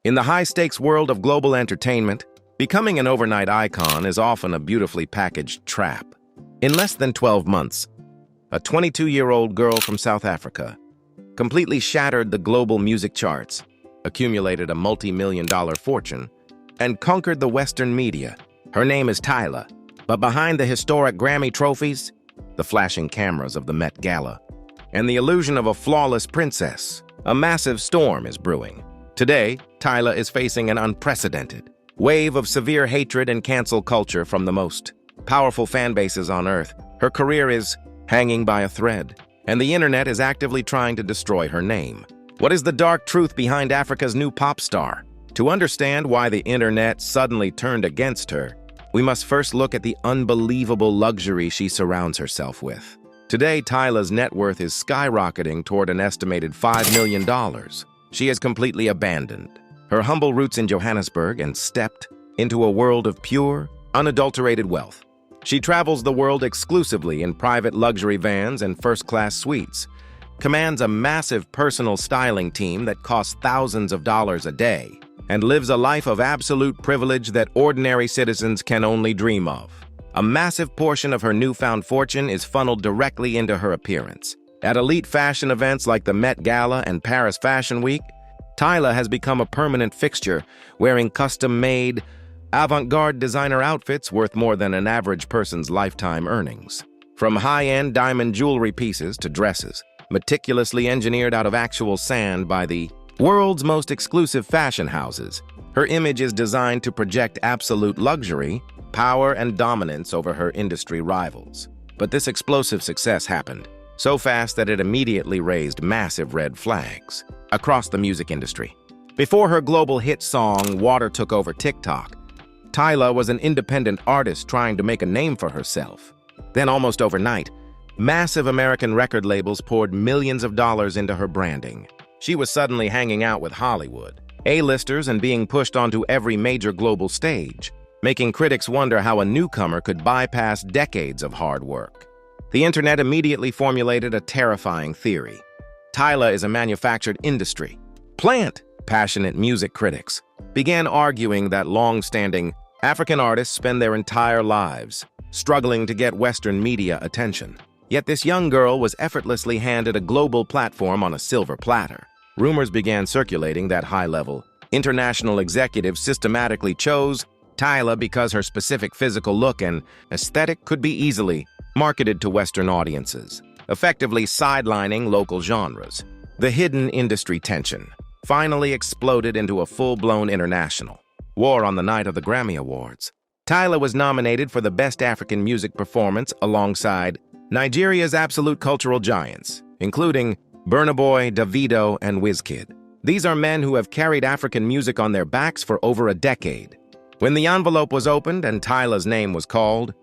In the high-stakes world of global entertainment, becoming an overnight icon is often a beautifully packaged trap. In less than 12 months, a 22-year-old girl from South Africa completely shattered the global music charts, accumulated a multi-million-dollar fortune, and conquered the Western media. Her name is Tyla, but behind the historic Grammy trophies, the flashing cameras of the Met Gala, and the illusion of a flawless princess, a massive storm is brewing. Today, Tyla is facing an unprecedented wave of severe hatred and cancel culture from the most powerful fan bases on Earth. Her career is hanging by a thread, and the internet is actively trying to destroy her name. What is the dark truth behind Africa's new pop star? To understand why the internet suddenly turned against her, we must first look at the unbelievable luxury she surrounds herself with. Today, Tyla's net worth is skyrocketing toward an estimated $5 million. She has completely abandoned her humble roots in Johannesburg and stepped into a world of pure, unadulterated wealth. She travels the world exclusively in private luxury vans and first-class suites, commands a massive personal styling team that costs thousands of dollars a day, and lives a life of absolute privilege that ordinary citizens can only dream of. A massive portion of her newfound fortune is funneled directly into her appearance. At elite fashion events like the Met Gala and Paris Fashion Week, Tyla has become a permanent fixture, wearing custom-made, avant-garde designer outfits worth more than an average person's lifetime earnings. From high-end diamond jewelry pieces to dresses, meticulously engineered out of actual sand by the world's most exclusive fashion houses, her image is designed to project absolute luxury, power, and dominance over her industry rivals. But this explosive success happened so fast that it immediately raised massive red flags across the music industry. Before her global hit song Water took over TikTok, Tyla was an independent artist trying to make a name for herself. Then almost overnight, massive American record labels poured millions of dollars into her branding. She was suddenly hanging out with Hollywood, A-listers, and being pushed onto every major global stage, making critics wonder how a newcomer could bypass decades of hard work. The internet immediately formulated a terrifying theory. Tyla is a manufactured industry plant. Passionate music critics began arguing that long-standing African artists spend their entire lives struggling to get Western media attention. Yet this young girl was effortlessly handed a global platform on a silver platter. Rumors began circulating that high-level, international executives systematically chose Tyla because her specific physical look and aesthetic could be easily marketed to Western audiences, effectively sidelining local genres. The hidden industry tension finally exploded into a full-blown international war on the night of the Grammy Awards. Tyla was nominated for the Best African Music Performance alongside Nigeria's absolute cultural giants, including Burna Boy, Davido, and Wizkid. These are men who have carried African music on their backs for over a decade. When the envelope was opened and Tyla's name was called,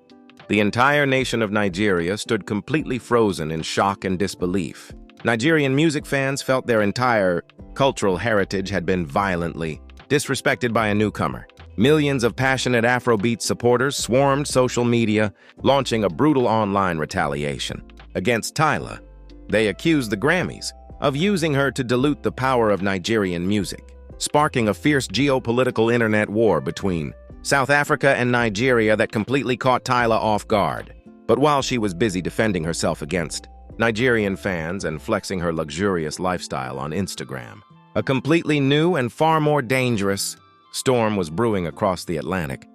the entire nation of Nigeria stood completely frozen in shock and disbelief. Nigerian music fans felt their entire cultural heritage had been violently disrespected by a newcomer. Millions of passionate Afrobeat supporters swarmed social media, launching a brutal online retaliation against Tyla. They accused the Grammys of using her to dilute the power of Nigerian music, sparking a fierce geopolitical internet war between South Africa and Nigeria that completely caught Tyla off guard. But while she was busy defending herself against Nigerian fans and flexing her luxurious lifestyle on Instagram, a completely new and far more dangerous storm was brewing across the Atlantic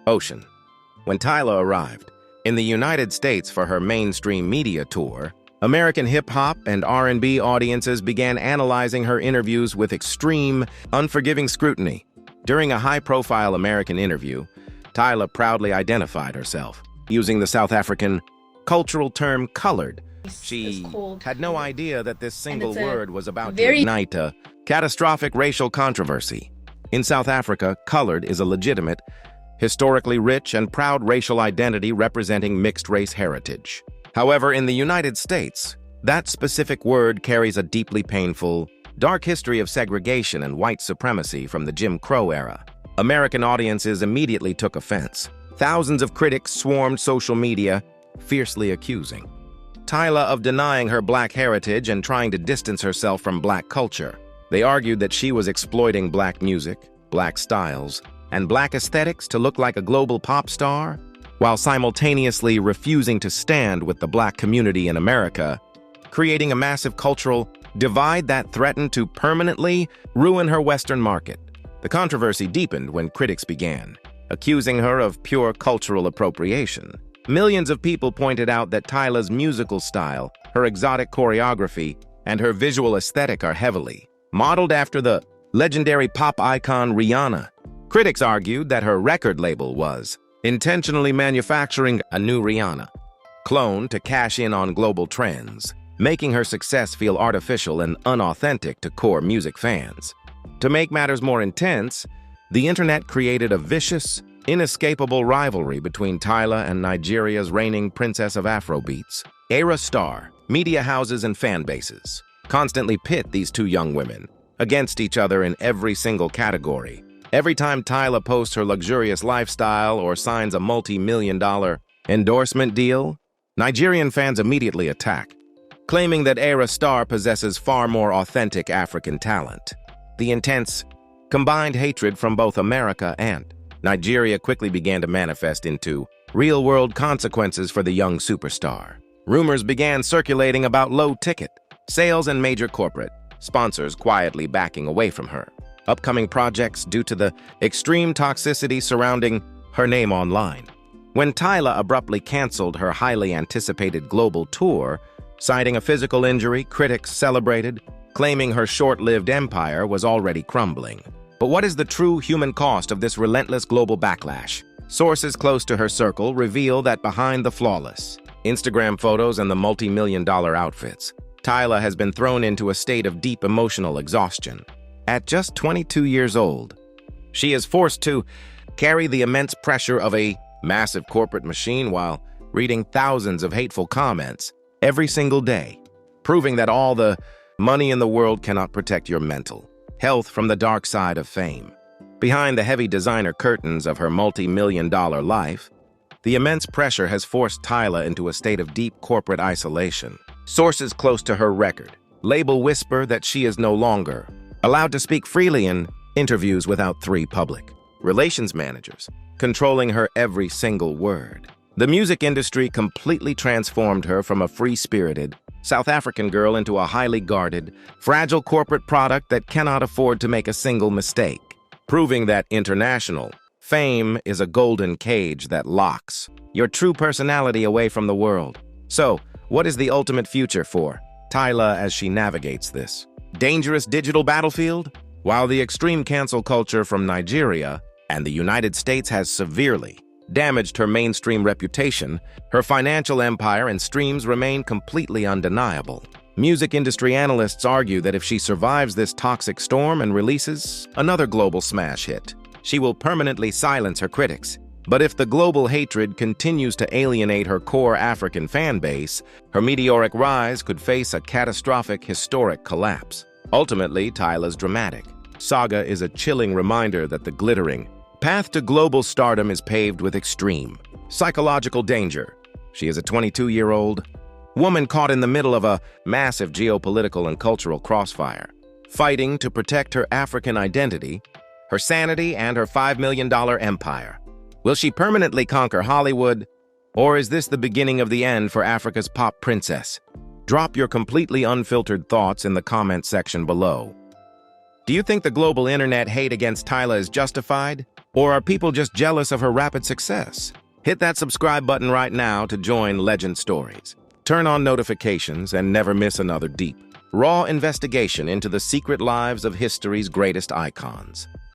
Ocean. When Tyla arrived in the United States for her mainstream media tour, American hip-hop and R&B audiences began analyzing her interviews with extreme, unforgiving scrutiny. During a high-profile American interview, Tyla proudly identified herself, using the South African cultural term colored. She had no idea that this single word was about to ignite a catastrophic racial controversy. In South Africa, colored is a legitimate, historically rich and proud racial identity representing mixed-race heritage. However, in the United States, that specific word carries a deeply painful, dark history of segregation and white supremacy from the Jim Crow era. American audiences immediately took offense. Thousands of critics swarmed social media, fiercely accusing Tyla of denying her black heritage and trying to distance herself from black culture. They argued that she was exploiting black music, black styles, and black aesthetics to look like a global pop star, while simultaneously refusing to stand with the black community in America, creating a massive cultural divide that threatened to permanently ruin her Western market. The controversy deepened when critics began accusing her of pure cultural appropriation. Millions of people pointed out that Tyla's musical style, her exotic choreography, and her visual aesthetic are heavily modeled after the legendary pop icon Rihanna. Critics argued that her record label was intentionally manufacturing a new Rihanna clone to cash in on global trends, making her success feel artificial and unauthentic to core music fans. To make matters more intense, the internet created a vicious, inescapable rivalry between Tyla and Nigeria's reigning princess of Afrobeats. Era star, media houses, and fan bases constantly pit these two young women against each other in every single category. Every time Tyla posts her luxurious lifestyle or signs a multi-million-dollar endorsement deal, Nigerian fans immediately attack, claiming that Era star possesses far more authentic African talent. The intense, combined hatred from both America and Nigeria quickly began to manifest into real-world consequences for the young superstar. Rumors began circulating about low ticket sales and major corporate sponsors quietly backing away from her upcoming projects due to the extreme toxicity surrounding her name online. When Tyla abruptly canceled her highly anticipated global tour, citing a physical injury, critics celebrated, claiming her short-lived empire was already crumbling. But what is the true human cost of this relentless global backlash? Sources close to her circle reveal that behind the flawless Instagram photos and the multi-million-dollar outfits, Tyla has been thrown into a state of deep emotional exhaustion. At just 22 years old, she is forced to carry the immense pressure of a massive corporate machine while reading thousands of hateful comments every single day, proving that all the money in the world cannot protect your mental health from the dark side of fame. Behind the heavy designer curtains of her multi-million-dollar life, the immense pressure has forced Tyla into a state of deep corporate isolation. Sources close to her record label whisper that she is no longer allowed to speak freely in interviews without three public relations managers controlling her every single word. The music industry completely transformed her from a free-spirited South African girl into a highly guarded, fragile corporate product that cannot afford to make a single mistake, proving that international fame is a golden cage that locks your true personality away from the world. So, what is the ultimate future for Tyla as she navigates this dangerous digital battlefield? While the extreme cancel culture from Nigeria and the United States has severely damaged her mainstream reputation, her financial empire and streams remain completely undeniable. Music industry analysts argue that if she survives this toxic storm and releases another global smash hit, she will permanently silence her critics. But if the global hatred continues to alienate her core African fan base, her meteoric rise could face a catastrophic historic collapse. Ultimately, Tyla's dramatic saga is a chilling reminder that the glittering path to global stardom is paved with extreme psychological danger. She is a 22-year-old woman caught in the middle of a massive geopolitical and cultural crossfire, fighting to protect her African identity, her sanity, and her $5 million empire. Will she permanently conquer Hollywood, or is this the beginning of the end for Africa's pop princess? Drop your completely unfiltered thoughts in the comment section below. Do you think the global internet hate against Tyla is justified? Or are people just jealous of her rapid success? Hit that subscribe button right now to join Legend Stories. Turn on notifications and never miss another deep, raw investigation into the secret lives of history's greatest icons.